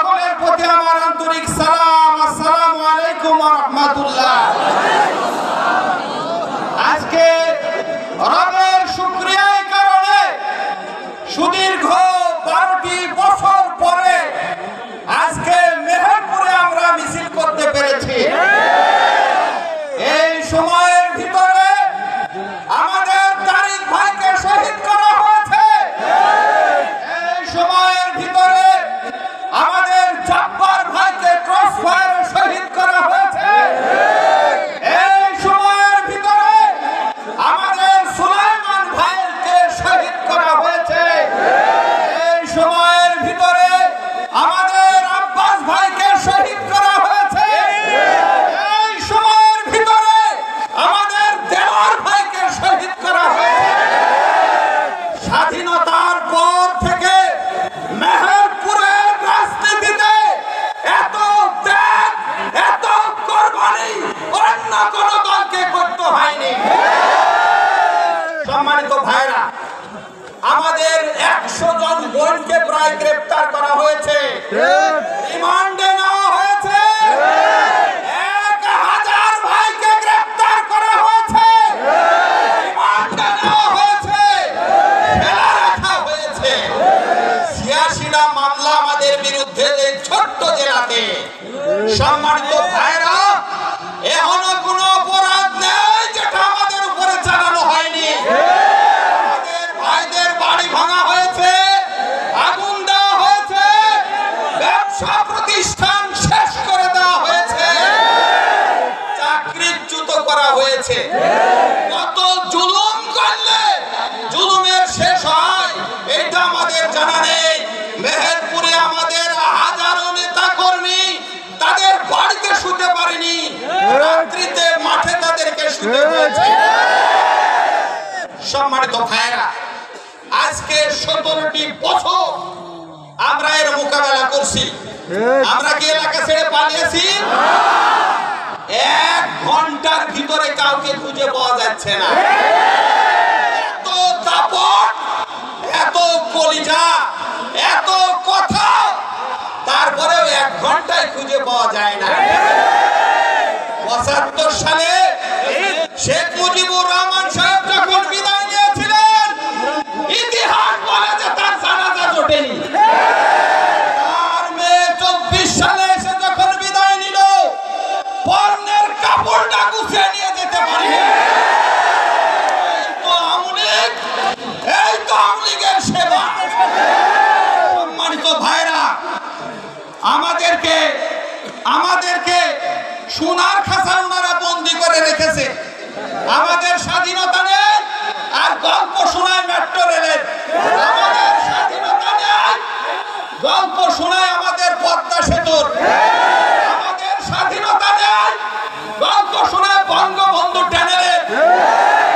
সকলের প্রতি আমার আন্তরিক সালাম। আসসালামু আলাইকুম ওয়া রাহমাতুল্লাহ। আজকে রবের শুকরিয়ার কারণে সুদীর্ঘ 12টি বছর পরে আজকে মেহেরপুরে আমরা মিছিল করতে পেরেছি। এই সময়ের ভিতরে আমাদের তারিক ভাইকে শহীদ করা হয়েছে। এই সময়ের ভিতরে আমাদের জব্বার ভাইকে ক্রস ফায়ারে শহীদ করা হয়েছে। এই সময়ের ভিতরে আমাদের সুলাইমান ভাইকে শহীদ করা হয়েছে। এই সময়ের ভিতরে আমাদের আব্বাস ভাইকে শহীদ করা হয়েছে। এই সময়ের ভিতরে আমাদের দেওয়ার ভাইকে শহীদ করা হয়েছে। স্বাধীনতার পর থেকে মেহেরপুরের রাজনীতিতে এত ত্যাগ, এত কোরবানি অন্য কোন দলকে করতে হয়নি। সম্মানিত ভাইরা, আমাদের 100 জন বোনকে প্রায় গ্রেফতার করা হয়েছে, রিমান্ডে নেওয়া হয়েছে। 1000 ভাইকে গ্রেফতার করা হয়েছে, রিমান্ডে নেওয়া হয়েছে, ফেলা রাখা হয়েছে। 86টা মামলা আমাদের বিরুদ্ধে এই ছোট্ট জেলাতে। সম্মানিত ভাইরা, এখনো কোনো অপরাধ নেই যেটা আমাদের উপরে চালানো হয়নি। আমাদের ভাইদের বাড়ি ভাঙা হয়েছে, আগুন দেওয়া হয়েছে, ব্যবসা প্রতিষ্ঠান শেষ করে দেওয়া হয়েছে, চাকরিচ্যুত করা হয়েছে। কত জুলুম করলে জুলুমের শেষ হয় এটা আমাদের জানা নেই। মেহেরপুরে আমাদের হাজারো নেতা কর্মী তাদের বাড়িতে শুতে পারেনি, রাত্রিতে মাঠে তাদেরকে শুতে হয়েছে। সম্মানিত ভাইরা, আজকে 17টি বছর আমরা এর মোকাবেলা করছি। আমরা কি এলাকা ছেড়ে পালিয়েছি? 1 ঘন্টার ভিতরে কাউকে খুঁজে পাওয়া যাচ্ছে না। এত দাপট, এত কলিজা, এত কথা, তারপরেও 1 ঘন্টায় খুঁজে পাওয়া যায় না। 75 সালে শেখ মুজিবুর রহমান সাহেব যখন বিদায় নিয়েছিলেন, ইতিহাস বলে যে তার জানাজা জোটেনি। তার মেয়ে 24 সালে এসে যখন বিদায় নিল, পরনের কাপড়টা গুছিয়ে নিয়ে যেতে পারেনি। এই তো আওয়ামী লীগের সেবা। সম্মানিত ভাইরা, আমাদেরকে সোনার খাঁচায় ওনারা বন্দি করে রেখেছে। আমাদের স্বাধীনতা নেই আর গল্প শোনায় মেট্রো রেলের। আমাদের স্বাধীনতা নেই, গল্প শোনায় আমাদের পদ্মা সেতুর। আমাদের স্বাধীনতা নেই, গল্প শোনায় বঙ্গবন্ধু ট্যানেলের।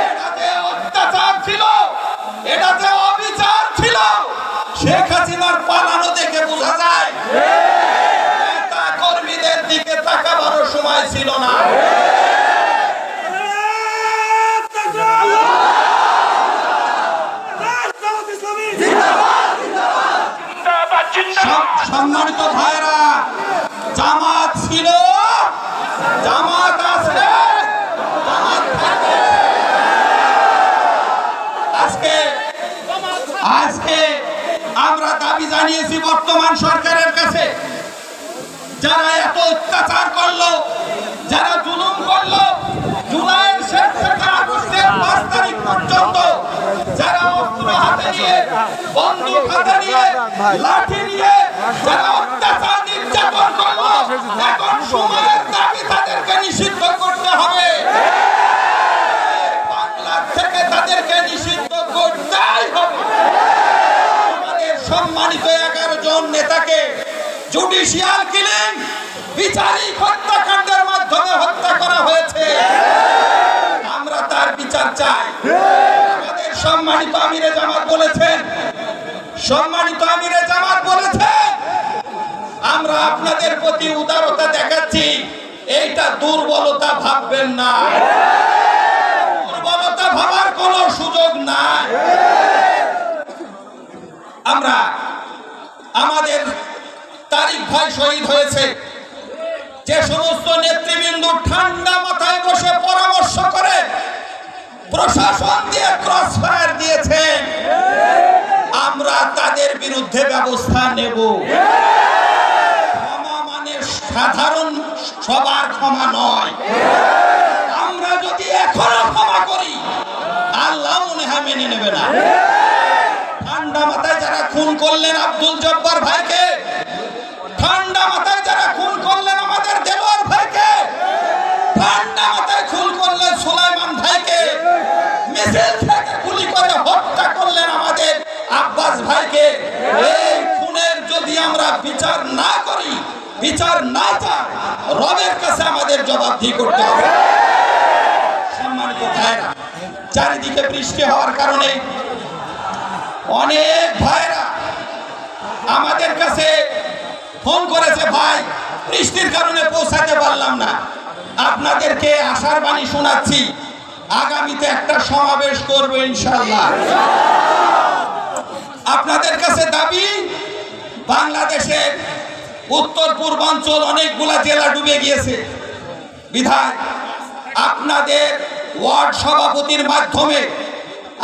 এটাতে অত্যাচার ছিল, এটাতে অবিচার ছিল। শেখ হাসিনার পালানো দেখে বোঝা যায় নেতা কর্মীদের দিকে তাকাবারও সময় ছিল না। সম্মানিত ভাইরা, জামাত ছিল, জামাত আছে, জামাত থাকবে। আজকে আমরা দাবি জানিয়েছি বর্তমান সরকারের কাছে, যারা এত অত্যাচার করলো, যারা জুলুম করলো, জুলাইয়ের শেষ থেকে আগস্টের 5 তারিখ পর্যন্ত যারা অস্ত্র হাতে নিয়ে, বন্দুক হাতে নিয়ে, লাঠি নিয়ে যারা অত্যাচার নির্যাতন করলো, এখন সময়ের দাবি তাদেরকে নিষিদ্ধ করতে হবে। বাংলা থেকে তাদেরকে নিষিদ্ধ করতেই হবে। আমাদের সম্মানিত 11 জন নেতাকে জুডিশিয়াল কিলিং, বিচারিক হত্যাকাণ্ডের মাধ্যমে হত্যা করা হয়েছে। আমরা তার বিচার চাই। আমাদের সম্মানিত আমিরে জামাত বলেছেন, আমরা আপনাদের প্রতি উদারতা দেখাচ্ছি, এইটা দুর্বলতা ভাববেন না। দুর্বলতা ভাবার কোনো সুযোগ নাই। আমরা আমাদের তারিক ভাই শহীদ হয়েছে, যে সমস্ত নেতৃবৃন্দ ঠান্ডা মাথায় বসে পরামর্শ করে প্রশাসন দিয়ে ক্রস ফায়ার দিয়েছে, আমরা তাদের বিরুদ্ধে ব্যবস্থা নেব। ক্ষমা মানে সাধারণ সবার ক্ষমা নয়। আমরা যদি এখনো ক্ষমা করি, আল্লাহ মনে হয় মেনে নেবে না। ঠান্ডা মাথায় যারা খুন করলেন আব্দুল জব্বার ভাইকে, ঠান্ডা মাথায় যারা খুন করলেন আমাদের দেলোয়ার ভাইকে, ঠান্ডা মাথায় খুন করলেন সুলাইমান ভাইকে, মিছিল থেকে গুলি করে হত্যা করলেন আমাদের আব্বাস ভাইকে, এই খুনের যদি আমরা বিচার না করি, বিচার না চাই, রবের কাছে আমাদের জবাবদিহি করতে হবে। সম্মানিত ভাইরা, চারিদিকে বৃষ্টি হওয়ার কারণে অনেক ভাইরা আমাদের কাছে ফোন করেছে, ভাই বৃষ্টির কারণে পৌঁছাতে পারলাম না, আপনাদেরকে আশার বাণী শোনাচ্ছি, আগামীতে একটা সমাবেশ করব ইনশাআল্লাহ। আপনাদের কাছে দাবি, বাংলাদেশে উত্তর পূর্বাঞ্চল অনেকগুলা জেলা ডুবে গিয়েছে, বিধায় আপনাদের ওয়ার্ড সভাপতির মাধ্যমে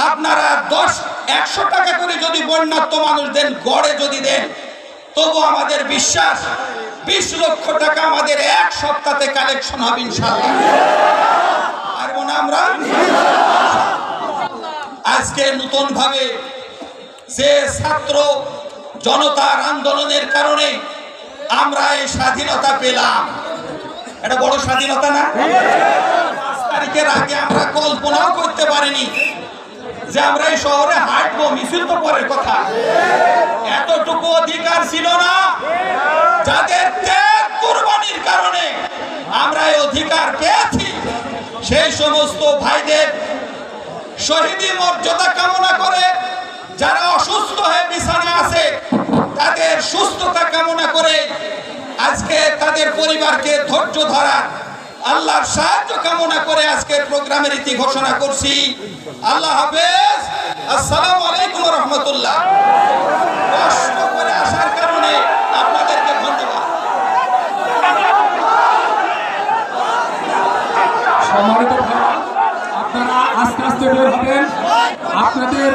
আপনারা 100 টাকা করে যদি বন্যার্ত মানুষ দেন, গড়ে যদি দেন, তবু আমাদের বিশ্বাস 20 লক্ষ টাকা আমাদের এক সপ্তাহে কালেকশন হবে ইনশাআল্লাহ। পারবো না আমরা? আজকে নতুন ভাবে যে ছাত্র জনতার আন্দোলনের কারণে আমরা এই স্বাধীনতা পেলাম, এটা বড় স্বাধীনতা না? 5 তারিখের আগে আমরা কল্পনাও করতে পারিনি যে আমরা এই শহরে হাঁটবো, মিছিল তো পরের কথা। এতটুকু অধিকার ছিল না, যাদের ত্যাগ কুরবানির কারণে আমরা এই অধিকার পেয়েছি, সেই সমস্ত ভাইদের শহীদি মর্যাদা কামনা করে, যারা অসুস্থ হয়ে বিছানায় আছে তাদের সুস্থতা কামনা করে, আজকে তাদের পরিবারকে ধৈর্য ধরা, আল্লাহর সাহায্য কামনা করে আজকের প্রোগ্রামের ইতি ঘোষণা করছি। আল্লাহ হাফেজ। আসসালামু আলাইকুম ওয়া রাহমাতুল্লাহ। কষ্ট করে আসার কারণে আপনাদেরকে ধন্যবাদ। সম্মানিত ভাই, আপনারা আস্তে আস্তে বের হবেন। আপনাদের